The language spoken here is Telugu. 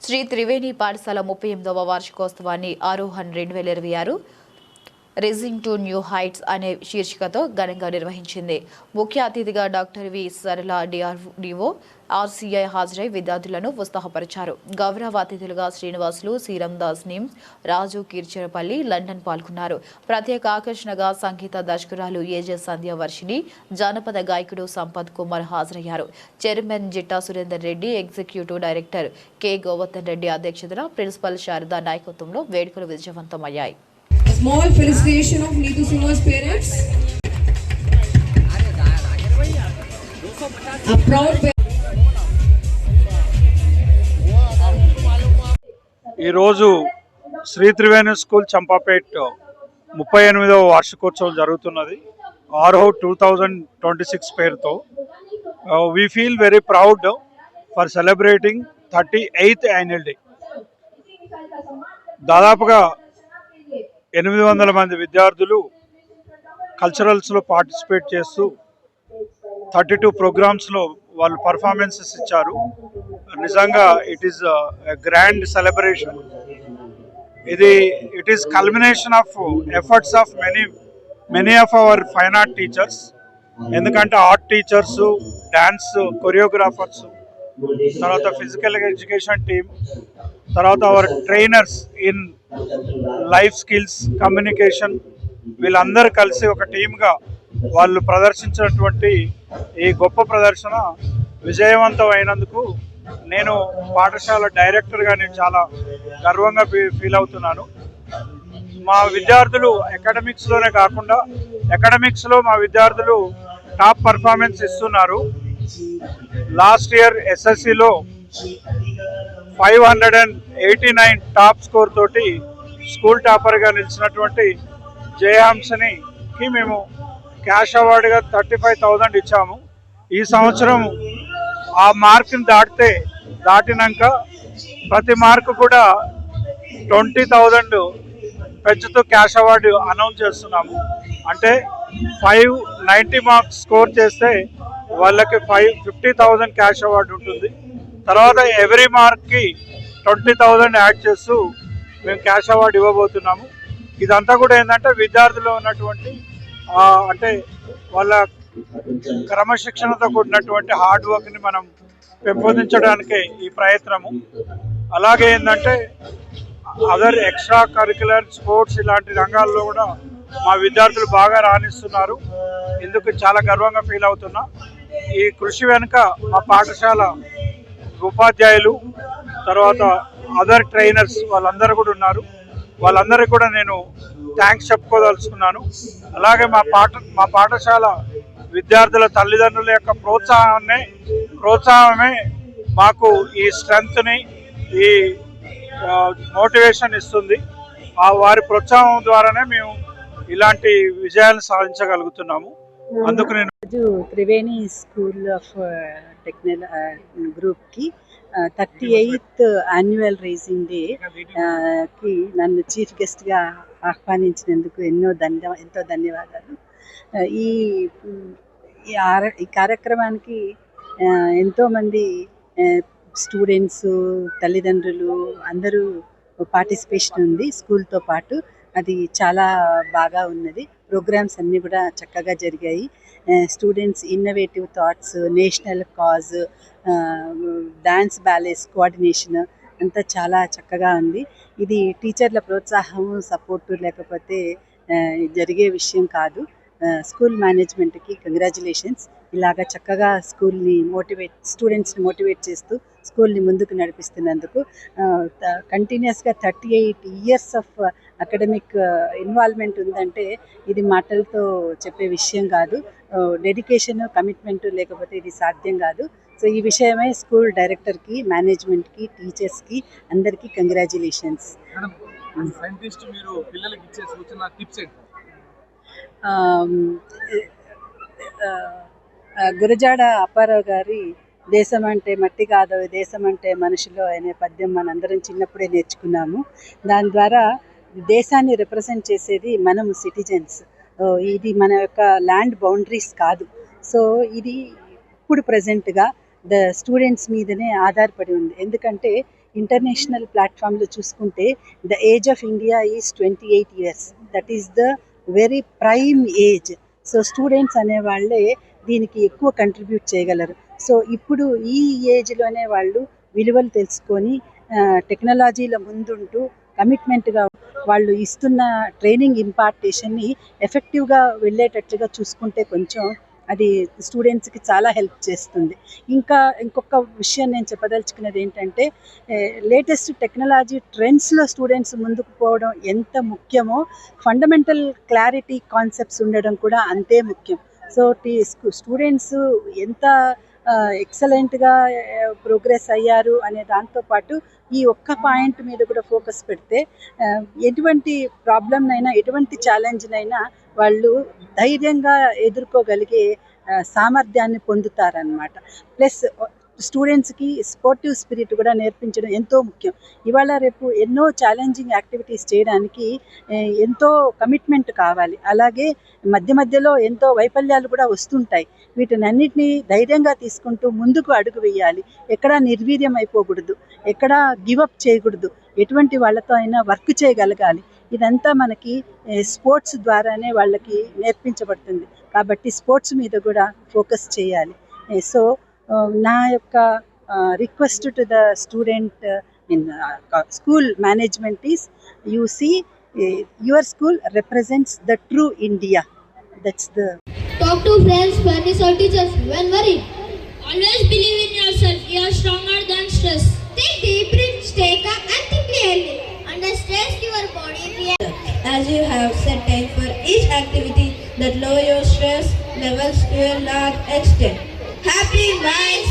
శ్రీ త్రివేణి పాఠశాల 38వ వార్షికోత్సవాన్ని Aarohan 2026 raising to new heights అనే శీర్షికతో ఘనంగా నిర్వహించింది. ముఖ్య అతిథిగా డాక్టర్ వి సరళ డిఆర్డిఓ ఆర్సీఐ హాజరై విద్యార్థులను ఉత్సాహపరిచారు. గౌరవ అతిథులుగా శ్రీనివాసులు, శ్రీరామ్దాస్ నిమ్స్, రాజు కీర్చరపల్లి, లండన్ పాల్గొన్నారు. ప్రత్యేక ఆకర్షణగా సంగీత దర్శకురాలు ఏజే సంధ్య వర్షిణి, జానపద గాయకుడు సంపత్ కుమార్ హాజరయ్యారు. Chairman Jitta Surender Reddy, executive director K Govardhan Reddy అధ్యక్షతన, ప్రిన్సిపల్ శారదా నాయకత్వంలో వేడుకలు విజయవంతమయ్యాయి. Small felicitation of Neetu Singh's parents. A proud ఈ రోజు శ్రీ త్రివేణి స్కూల్ చంపాపేట్ 38వ వార్షికోత్సవం జరుగుతున్నది. ఆర్హో 2026 పేరుతో we feel very proud for celebrating 38th annual day. దాదాపుగా 800 మంది విద్యార్థులు కల్చరల్స్లో పార్టిసిపేట్ చేస్తూ 32 ప్రోగ్రామ్స్లో వాళ్ళు పర్ఫార్మెన్సెస్ ఇచ్చారు. నిజంగా it is grand celebration. It is culmination of efforts of many of our fine art teachers. ఎందుకంటే ఆర్ట్ టీచర్స్, డ్యాన్స్ కొరియోగ్రాఫర్స్, తర్వాత ఫిజికల్ ఎడ్యుకేషన్ టీమ్, తర్వాత our trainers in life skills, communication, వీళ్ళందరూ కలిసి ఒక టీమ్గా వాళ్ళు ప్రదర్శించినటువంటి ఈ గొప్ప ప్రదర్శన విజయవంతం అయినందుకు నేను పాఠశాల డైరెక్టర్గా నేను చాలా గర్వంగా ఫీల్ అవుతున్నాను. మా విద్యార్థులు అకాడమిక్స్లోనే కాకుండా అకాడమిక్స్లో మా విద్యార్థులు టాప్ పర్ఫార్మెన్స్ ఇస్తున్నారు. లాస్ట్ ఇయర్ ఎస్ఎస్సిలో 589 టాప్ స్కోర్ తోటి స్కూల్ టాపర్గా నిలిచినటువంటి జయహంసనికి మేము క్యాష్ అవార్డుగా 35,000 ఇచ్చాము. ఈ సంవత్సరం ఆ మార్కుని దాటినాక ప్రతి మార్కు కూడా 20,000 పెంచుతూ క్యాష్ అవార్డు అనౌన్స్ చేస్తున్నాము. అంటే 590 మార్క్స్ స్కోర్ చేస్తే వాళ్ళకి 50,000 క్యాష్ అవార్డు ఉంటుంది. తర్వాత ఎవ్రీ మార్క్కి 20,000 యాడ్ చేస్తూ మేము క్యాష్ అవార్డు ఇవ్వబోతున్నాము. ఇదంతా కూడా ఏంటంటే విద్యార్థుల్లో ఉన్నటువంటి అంటే వాళ్ళ క్రమశిక్షణతో కూడినటువంటి హార్డ్ వర్క్ని మనం పెంపొందించడానికే ఈ ప్రయత్నము. అలాగే ఏంటంటే అదర్ ఎక్స్ట్రా కరిక్యులర్ స్పోర్ట్స్ ఇలాంటి రంగాల్లో కూడా మా విద్యార్థులు బాగా రాణిస్తున్నారు. ఇందుకు చాలా గర్వంగా ఫీల్ అవుతున్నా. ఈ కృషి వెనుక మా పాఠశాల ఉపాధ్యాయులు, తర్వాత అదర్ ట్రైనర్స్ వాళ్ళందరూ కూడా ఉన్నారు. వాళ్ళందరికీ కూడా నేను థ్యాంక్స్ చెప్పుకోదలుచుకున్నాను. అలాగే మా పాఠశాల విద్యార్థుల తల్లిదండ్రుల యొక్క ప్రోత్సాహమే మాకు ఈ స్ట్రెంగ్త్ని, ఈ మోటివేషన్ ఇస్తుంది. వారి ప్రోత్సాహం ద్వారానే మేము ఇలాంటి విజయాలను సాధించగలుగుతున్నాము. అందుకు నేను త్రివేణి స్కూల్ ఆఫ్ గ్రూప్కి 38th యాన్యువల్ రైజింగ్ డేకి నన్ను చీఫ్ గెస్ట్గా ఆహ్వానించినందుకు ఎంతో ధన్యవాదాలు. ఈ కార్యక్రమానికి ఎంతోమంది స్టూడెంట్స్, తల్లిదండ్రులు అందరూ పార్టిసిపేషన్ ఉంది స్కూల్తో పాటు. అది చాలా బాగా ఉన్నది. ప్రోగ్రామ్స్ అన్నీ కూడా చక్కగా జరిగాయి. Students innovative thoughts, national cause, dance, ballets coordination అంతా చాలా చక్కగా ఉంది. ఇది టీచర్ల ప్రోత్సాహం, సపోర్టు లేకపోతే జరిగే విషయం కాదు. స్కూల్ మేనేజ్మెంట్కి కంగ్రాచులేషన్స్. ఇలాగా చక్కగా స్టూడెంట్స్ని మోటివేట్ చేస్తూ స్కూల్ని ముందుకు నడిపిస్తున్నందుకు. కంటిన్యూస్గా 38 ఇయర్స్ ఆఫ్ అకాడమిక్ ఇన్వాల్వ్మెంట్ ఉందంటే ఇది మాటలతో చెప్పే విషయం కాదు. డెడికేషన్, కమిట్మెంట్ లేకపోతే ఇది సాధ్యం కాదు. సో ఈ విషయమే స్కూల్ డైరెక్టర్కి, మేనేజ్మెంట్కి, టీచర్స్కి అందరికీ కంగ్రాచులేషన్స్. గురజాడ అప్పారావు గారి దేశం అంటే మట్టి కాదు, దేశం అంటే మనుషులు అనే పద్యం మనందరం చిన్నప్పుడే నేర్చుకున్నాము. దాని ద్వారా దేశాన్ని రిప్రజెంట్ చేసేది మనము సిటిజన్స్. ఇది మన యొక్క ల్యాండ్ బౌండరీస్ కాదు. సో ఇది ఇప్పుడు ప్రజెంట్గా స్టూడెంట్స్ మీదనే ఆధారపడి ఉంది. ఎందుకంటే ఇంటర్నేషనల్ ప్లాట్ఫామ్లో చూసుకుంటే the age of India is 28 years. That is the very prime age. So students అనేవాళ్ళే దీనికి ఎక్కువ కంట్రిబ్యూట్ చేయగలరు. సో ఇప్పుడు ఈ ఏజ్లోనే వాళ్ళు విలువలు తెలుసుకొని టెక్నాలజీల ముందుంటూ కమిట్మెంట్గా వాళ్ళు ఇస్తున్న ట్రైనింగ్ ఇంపార్టేషన్ని ఎఫెక్టివ్గా వెళ్ళేటట్లుగా చూసుకుంటే కొంచెం అది స్టూడెంట్స్కి చాలా హెల్ప్ చేస్తుంది. ఇంకొక విషయం నేను చెప్పదలుచుకున్నది ఏంటంటే లేటెస్ట్ టెక్నాలజీ ట్రెండ్స్లో స్టూడెంట్స్ ముందుకు పోవడం ఎంత ముఖ్యమో ఫండమెంటల్ క్లారిటీ కాన్సెప్ట్స్ ఉండడం కూడా అంతే ముఖ్యం. సో స్టూడెంట్స్ ఎంత ఎక్సలెంట్గా ప్రోగ్రెస్ అయ్యారు అనే దాంతోపాటు ఈ ఒక్క పాయింట్ మీద కూడా ఫోకస్ పెడితే ఎటువంటి ప్రాబ్లంనైనా ఎటువంటి ఛాలెంజ్నైనా వాళ్ళు ధైర్యంగా ఎదుర్కోగలిగే సామర్థ్యాన్ని పొందుతారనమాట. ప్లస్ స్టూడెంట్స్కి స్పోర్టివ్ స్పిరిట్ కూడా నేర్పించడం ఎంతో ముఖ్యం. ఇవాళ రేపు ఎన్నో ఛాలెంజింగ్ యాక్టివిటీస్ చేయడానికి ఎంతో కమిట్మెంట్ కావాలి. అలాగే మధ్యలో ఎంతో వైఫల్యాలు కూడా వస్తుంటాయి. వీటినన్నిటినీ ధైర్యంగా తీసుకుంటూ ముందుకు అడుగు వేయాలి. ఎక్కడా నిర్వీర్యం అయిపోకూడదు, ఎక్కడా గివప్ చేయకూడదు, ఎటువంటి వాళ్ళతో అయినా వర్క్ చేయగలగాలి. ఇదంతా మనకి స్పోర్ట్స్ ద్వారానే వాళ్ళకి నేర్పించబడుతుంది. కాబట్టి స్పోర్ట్స్ మీద కూడా ఫోకస్ చేయాలి. సో నా యొక్క request to the student in school management is you see your school represents the true India. That's the Talk to friends, families or teachers when worried. Always believe in yourself. You are stronger than stress. Take deep breaths, stay calm and think clearly. Under stress, your body reacts. As you have set time for each activity that lower your stress levels to a large extent. Happy minds.